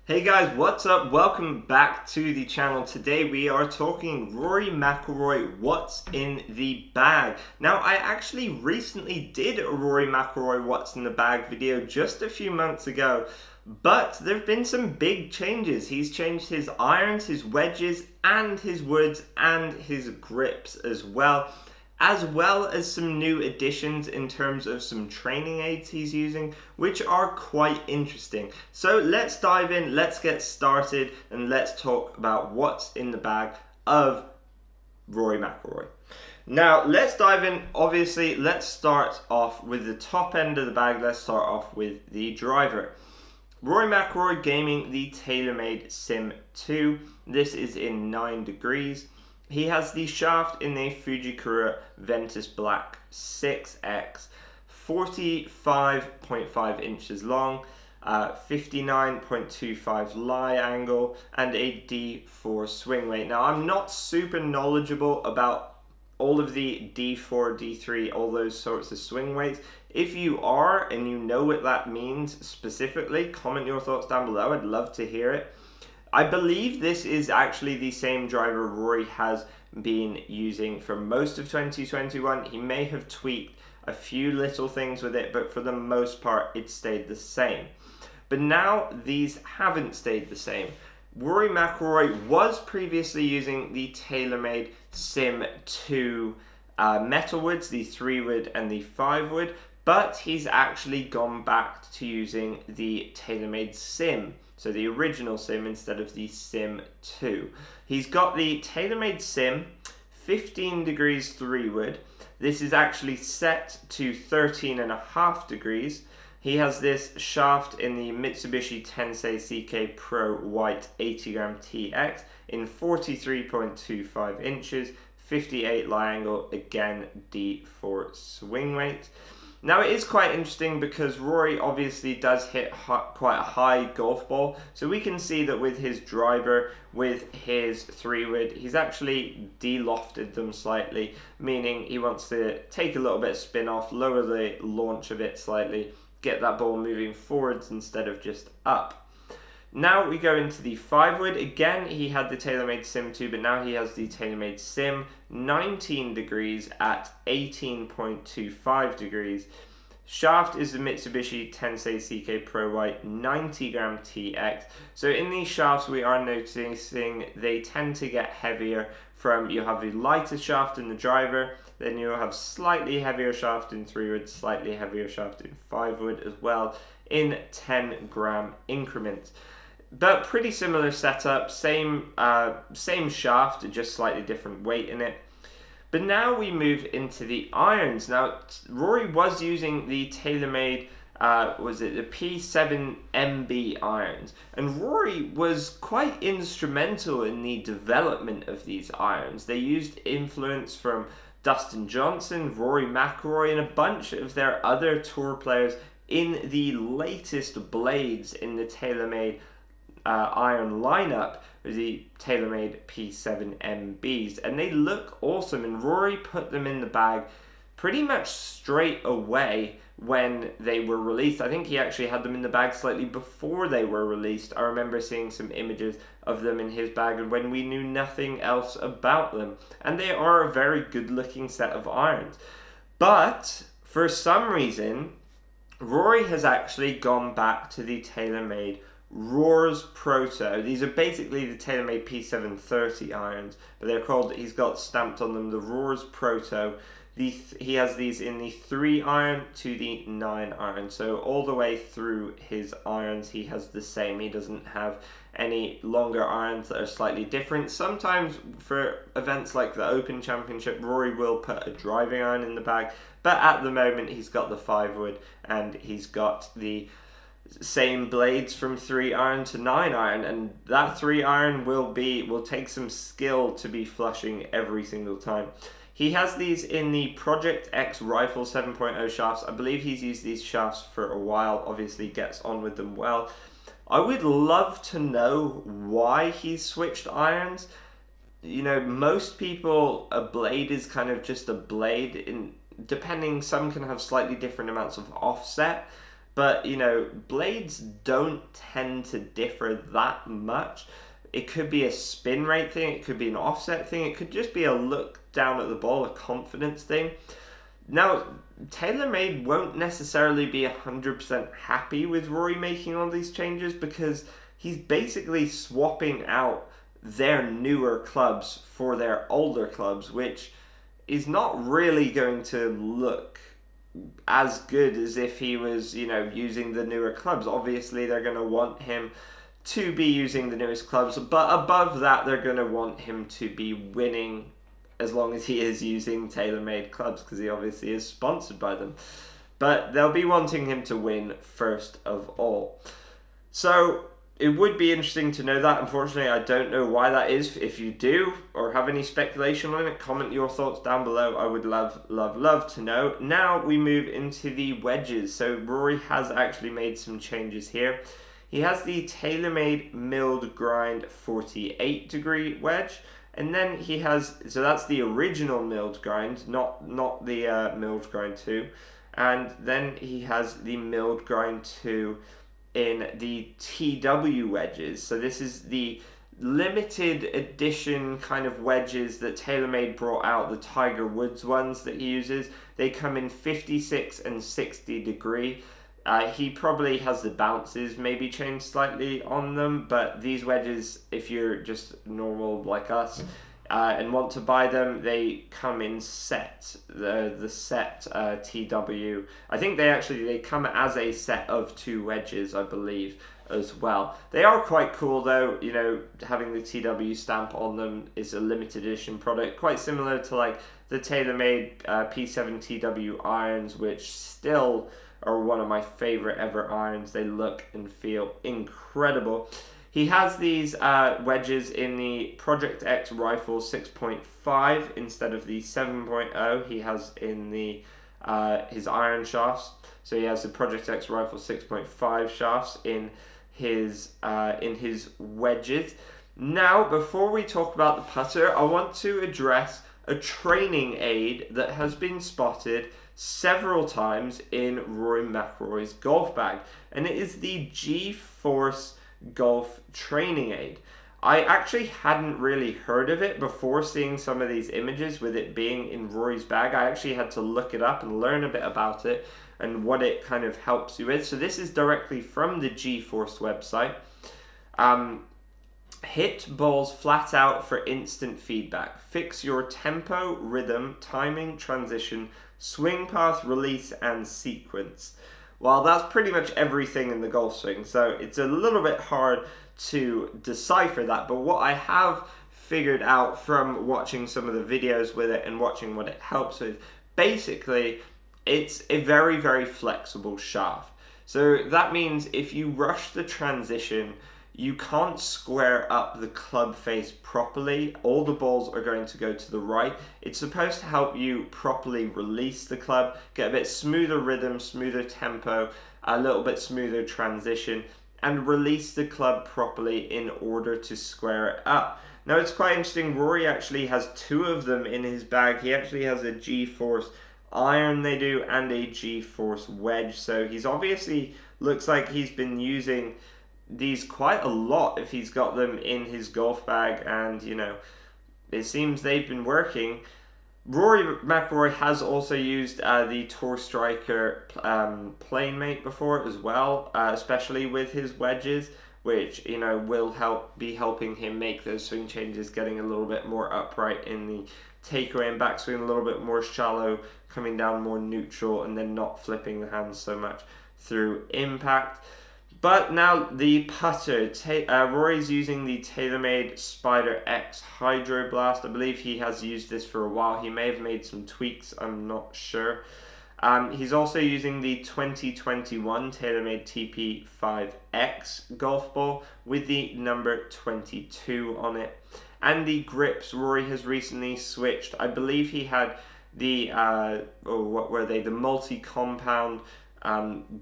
Hey guys, what's up? Welcome back to the channel. Today we are talking Rory McIlroy, what's in the bag. Now, I actually recently did a Rory McIlroy what's in the bag video just a few months ago, but there have been some big changes. He's changed his irons, his wedges, and his woods, and his grips as well as some new additions in terms of some training aids he's using, which are quite interesting. So let's dive in, let's get started, and let's talk about what's in the bag of Rory McIlroy. Now, let's dive in. Obviously, let's start off with the top end of the bag. Let's start off with the driver. Rory McIlroy gaming the TaylorMade Sim 2. This is in 9 degrees. He has the shaft in the Fujikura Ventus Black 6X, 45.5 inches long, 59.25 lie angle, and a D4 swing weight. Now, I'm not super knowledgeable about all of the D4, D3, all those sorts of swing weights. If you are and you know what that means specifically, comment your thoughts down below. I'd love to hear it. I believe this is actually the same driver Rory has been using for most of 2021. He may have tweaked a few little things with it, but for the most part, it stayed the same. But now these haven't stayed the same. Rory McIlroy was previously using the TaylorMade Sim 2 metal woods, the 3-wood and the 5-wood, but he's actually gone back to using the TaylorMade Sim. So the original Sim instead of the Sim 2. He's got the TaylorMade Sim 15 degrees 3-wood. This is actually set to 13.5 degrees. He has this shaft in the Mitsubishi Tensei CK Pro White 80g TX in 43.25 inches, 58 lie angle, again D4 swing weight. Now, it is quite interesting because Rory obviously does hit quite a high golf ball. So we can see that with his driver, with his 3-wood, he's actually de-lofted them slightly, meaning he wants to take a little bit of spin off, lower the launch a bit slightly, get that ball moving forwards instead of just up. Now we go into the 5-wood. Again, he had the TaylorMade Sim 2, but now he has the TaylorMade Sim 19 degrees at 18.25 degrees. Shaft is the Mitsubishi Tensei CK Pro White 90g TX. So in these shafts, we are noticing they tend to get heavier from, you have the lighter shaft in the driver, then you'll have slightly heavier shaft in 3-wood, slightly heavier shaft in 5-wood as well, in 10-gram increments. But pretty similar setup, same shaft, just slightly different weight in it. But now we move into the irons. Now, Rory was using the TaylorMade, was it the P7MB irons? And Rory was quite instrumental in the development of these irons. They used influence from Dustin Johnson, Rory McIlroy, and a bunch of their other tour players in the latest blades in the TaylorMade iron lineup, the TaylorMade P7MBs, and they look awesome, and Rory put them in the bag pretty much straight away when they were released. I think he actually had them in the bag slightly before they were released. I remember seeing some images of them in his bag and when we knew nothing else about them, and they are a very good looking set of irons. But for some reason, Rory has actually gone back to the TaylorMade RORS Proto. These are basically the TaylorMade P730 irons, but they're called, he's got stamped on them, the RORS Proto. He has these in the 3 iron to the 9 iron. So all the way through his irons, he has the same. He doesn't have any longer irons that are slightly different. Sometimes for events like the Open Championship, Rory will put a driving iron in the bag, but at the moment he's got the 5-wood and he's got the same blades from 3 iron to 9 iron, and that 3 iron will take some skill to be flushing every single time. He has these in the Project X Rifle 7.0 shafts. I believe he's used these shafts for a while, obviously gets on with them well. I would love to know why he's switched irons. You know, most people, a blade is kind of just a blade. Depending, some can have slightly different amounts of offset. but you know, blades don't tend to differ that much. It could be a spin rate thing, it could be an offset thing, it could just be a look down at the ball, a confidence thing. Now, TaylorMade won't necessarily be 100% happy with Rory making all these changes, because he's basically swapping out their newer clubs for their older clubs, which is not really going to look as good as if he was, you know, using the newer clubs. Obviously, they're going to want him to be using the newest clubs, but above that, they're going to want him to be winning as long as he is using TaylorMade clubs, because he obviously is sponsored by them. But they'll be wanting him to win first of all. So it would be interesting to know that. Unfortunately, I don't know why that is. If you do, or have any speculation on it, comment your thoughts down below. I would love to know. Now we move into the wedges. So Rory has actually made some changes here. He has the TaylorMade milled grind 48 degree wedge, and then he has, so that's the original milled grind, not the milled grind 2, and then he has the milled grind 2 in the TW wedges. So this is the limited edition kind of wedges that TaylorMade brought out, the Tiger Woods ones that he uses. They come in 56 and 60 degree. He probably has the bounces maybe changed slightly on them, but these wedges, if you're just normal like us and want to buy them, they come in set, the set TW. I think they come as a set of 2 wedges, I believe, as well. They are quite cool though, you know, having the TW stamp on them is a limited edition product, quite similar to like the TaylorMade P7 TW irons, which still are one of my favorite ever irons. They look and feel incredible. He has these wedges in the Project X Rifle 6.5 instead of the 7.0 he has in the his iron shafts. So he has the Project X Rifle 6.5 shafts in his wedges. Now, before we talk about the putter, I want to address a training aid that has been spotted several times in Rory McIlroy's golf bag, and it is the G-Force Golf Training Aid. I actually hadn't really heard of it before seeing some of these images with it being in Rory's bag. I actually had to look it up and learn a bit about it and what it kind of helps you with. So this is directly from the G-Force website. Hit balls flat out for instant feedback. Fix your tempo, rhythm, timing, transition, swing path, release, and sequence. Well, that's pretty much everything in the golf swing, so it's a little bit hard to decipher that, but what I have figured out from watching some of the videos with it and watching what it helps with, basically, it's a very, very flexible shaft. So that means if you rush the transition, you can't square up the club face properly. All the balls are going to go to the right. It's supposed to help you properly release the club, get a bit smoother rhythm, smoother tempo, a little bit smoother transition, and release the club properly in order to square it up. Now it's quite interesting, Rory actually has 2 of them in his bag. He actually has a G-Force iron they do and a G-Force wedge. So he's obviously, looks like he's been using these quite a lot if he's got them in his golf bag, and you know, it seems they've been working. Rory McIlroy has also used the Tour Striker Planemate before as well, especially with his wedges, which, you know, will be helping him make those swing changes, getting a little bit more upright in the takeaway and backswing, a little bit more shallow, coming down more neutral, and then not flipping the hands so much through impact. But now the putter, Rory's using the TaylorMade Spider X Hydro Blast. I believe he has used this for a while. He may have made some tweaks, I'm not sure. He's also using the 2021 TaylorMade TP5X golf ball with the number 22 on it. And the grips, Rory has recently switched. I believe he had the, the multi-compound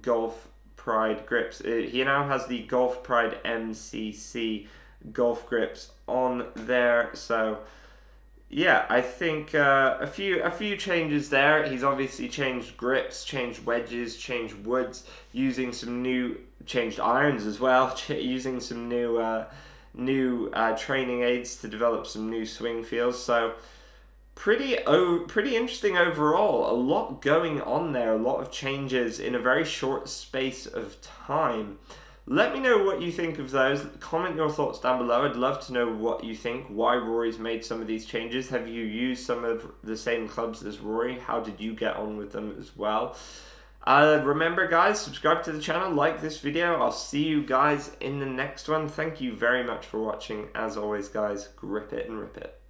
Golf Pride grips. He now has the Golf Pride MCC golf grips on there, so yeah, I think a few changes there. He's obviously changed grips, changed wedges, changed woods, using some new changed irons as well, using some new training aids to develop some new swing feels. So pretty interesting overall. A lot going on there, a lot of changes in a very short space of time. Let me know what you think of those. Comment your thoughts down below. I'd love to know what you think, why Rory's made some of these changes. Have you used some of the same clubs as Rory? How did you get on with them as well? Remember guys, subscribe to the channel, like this video. I'll see you guys in the next one. Thank you very much for watching. As always guys, grip it and rip it.